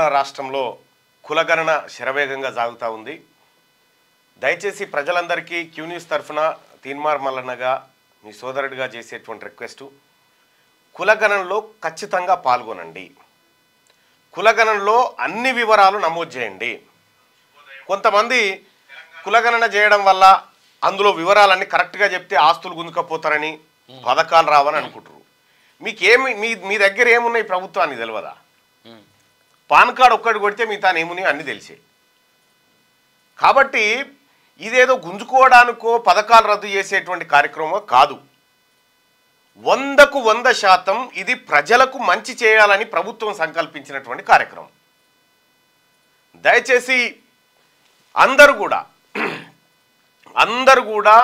రాష్ట్రంలో కులగణన శరవేగంగా సాగుతూ ఉంది. దయచేసి ప్రజలందరికీ క్యూ న్యూస్ తరఫున తీన్మార్ మల్లన్నగా మీ సోదరుడిగా చేసేటువంటి రిక్వెస్టు, కులగణనలో ఖచ్చితంగా పాల్గొనండి. కులగణనలో అన్ని వివరాలు నమోదు చేయండి. కొంతమంది కులగణన చేయడం వల్ల అందులో వివరాలన్నీ కరెక్ట్గా చెప్తే ఆస్తులు గుంజుకపోతారని, పథకాలు రావని అనుకుంటారు. మీకేమి మీ దగ్గర ఏమున్నాయి ప్రభుత్వానికి తెలియదా? పాన్ కార్డు ఒక్కటి కొడితే మీ తాను ఏమున్నాయి అన్నీ తెలిసే. కాబట్టి ఇదేదో గుంజుకోవడానికో పథకాలు రద్దు చేసేటువంటి కార్యక్రమం కాదు. 100% ఇది ప్రజలకు మంచి చేయాలని ప్రభుత్వం సంకల్పించినటువంటి కార్యక్రమం. దయచేసి అందరూ కూడా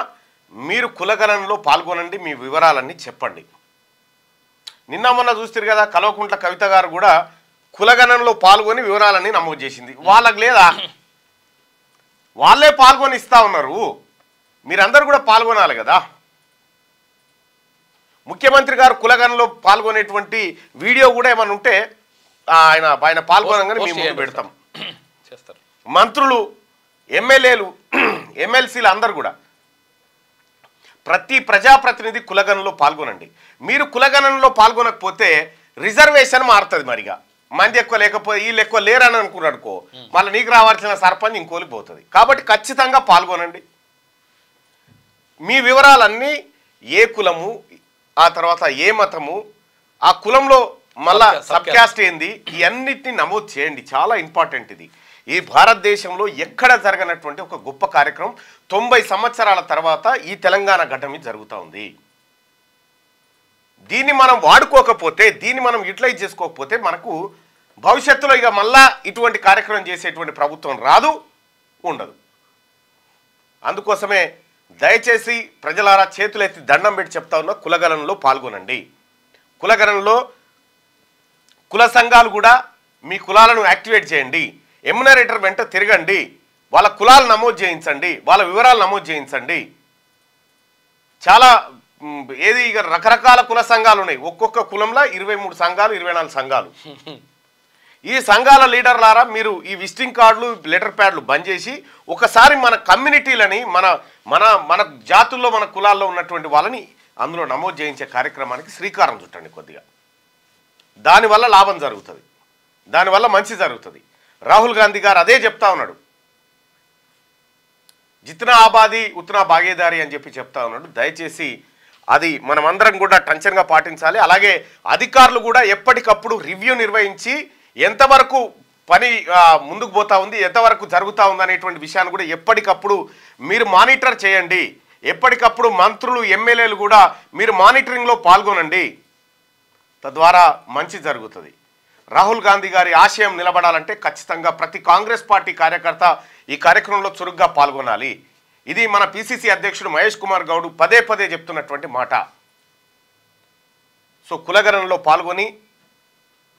మీరు కులగణనలో పాల్గొనండి, మీ వివరాలన్నీ చెప్పండి. నిన్న మొన్న చూస్తారు కదా, కల్వకుంట్ల కవిత గారు కూడా కులగణనలో పాల్గొని వివరాలన్నీ నమోదు చేసింది. వాళ్ళకి లేదా? వాళ్ళే పాల్గొని ఇస్తా ఉన్నారు. మీరందరూ కూడా పాల్గొనాలి కదా. ముఖ్యమంత్రి గారు కులగణనలో పాల్గొనేటువంటి వీడియో కూడా ఏమైనా ఉంటే ఆయన పాల్గొనగానే మేము ముందు పెడతాం. మంత్రులు, ఎమ్మెల్యేలు, ఎమ్మెల్సీలు అందరు కూడా, ప్రతి ప్రజాప్రతినిధి కులగణనలో పాల్గొనండి. మీరు కులగణనలో పాల్గొనకపోతే రిజర్వేషన్ మారుతుంది. మరిగా మంది ఎక్కువ లేకపోతే వీళ్ళు ఎక్కువ లేరని అనుకున్నాడు అనుకో, మళ్ళీ నీకు రావాల్సిన సర్పంచ్ ఇంకోలికి పోతుంది. కాబట్టి ఖచ్చితంగా పాల్గొనండి. మీ వివరాలన్నీ ఏ కులము, ఆ తర్వాత ఏ మతము, ఆ కులంలో మళ్ళా సబ్ క్యాస్ట్ ఏంది, ఇవన్నిటిని నమోదు చేయండి. చాలా ఇంపార్టెంట్ ఇది. ఈ భారతదేశంలో ఎక్కడ జరగనటువంటి ఒక గొప్ప కార్యక్రమం 90 సంవత్సరాల తర్వాత ఈ తెలంగాణ గడ్డ మీద జరుగుతూ ఉంది. దీన్ని మనం వాడుకోకపోతే, దీన్ని మనం యూటిలైజ్ చేసుకోకపోతే మనకు భవిష్యత్తులో ఇక మళ్ళా ఇటువంటి కార్యక్రమం చేసేటువంటి ప్రభుత్వం రాదు, ఉండదు. అందుకోసమే దయచేసి ప్రజలారా చేతులెత్తి దండం పెట్టి చెప్తా ఉన్నా, కులగణనలో పాల్గొనండి. కులగణనలో కుల సంఘాలు కూడా మీ కులాలను యాక్టివేట్ చేయండి. ఎమ్యునరేటర్ వెంట తిరగండి, వాళ్ళ కులాలు నమోదు చేయించండి, వాళ్ళ వివరాలు నమోదు చేయించండి. చాలా ఇక రకరకాల కుల సంఘాలు ఉన్నాయి. ఒక్కొక్క కులంలో 23 సంఘాలు, 24 సంఘాలు. ఈ సంఘాల లీడర్లారా మీరు ఈ విజిటింగ్ కార్డులు, లెటర్ ప్యాడ్లు బంద్ చేసి ఒకసారి మన కమ్యూనిటీలని, మన మన మన జాతుల్లో, మన కులాల్లో ఉన్నటువంటి వాళ్ళని అందులో నమోదు చేయించే కార్యక్రమానికి శ్రీకారం చుట్టండి. కొద్దిగా దానివల్ల లాభం జరుగుతుంది, దానివల్ల మంచి జరుగుతుంది. రాహుల్ గాంధీ గారు అదే చెప్తా ఉన్నాడు. జిత్నా ఆబాదీ ఉత్నా భాగీదారీ అని చెప్పి చెప్తా ఉన్నాడు. దయచేసి అది మనమందరం కూడా టెన్షన్గా పాటించాలి. అలాగే అధికారులు కూడా ఎప్పటికప్పుడు రివ్యూ నిర్వహించి ఎంతవరకు పని ముందుకు పోతా ఉంది, ఎంతవరకు జరుగుతూ ఉంది అనేటువంటి విషయాన్ని కూడా ఎప్పటికప్పుడు మీరు మానిటర్ చేయండి. ఎప్పటికప్పుడు మంత్రులు, ఎమ్మెల్యేలు కూడా మీరు మానిటరింగ్లో పాల్గొనండి. తద్వారా మంచి జరుగుతుంది. రాహుల్ గాంధీ గారి ఆశయం నిలబడాలంటే ఖచ్చితంగా ప్రతి కాంగ్రెస్ పార్టీ కార్యకర్త ఈ కార్యక్రమంలో చురుగ్గా పాల్గొనాలి. ఇది మన పిసిసి అధ్యక్షుడు మహేష్ కుమార్ గౌడ్ పదే పదే చెప్తున్నటువంటి మాట. సో కులగణనలో పాల్గొని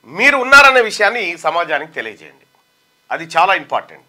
మీరు ఉన్నారనే విషయాన్ని సమాజానికి తెలియజేయండి. అది చాలా ఇంపార్టెంట్.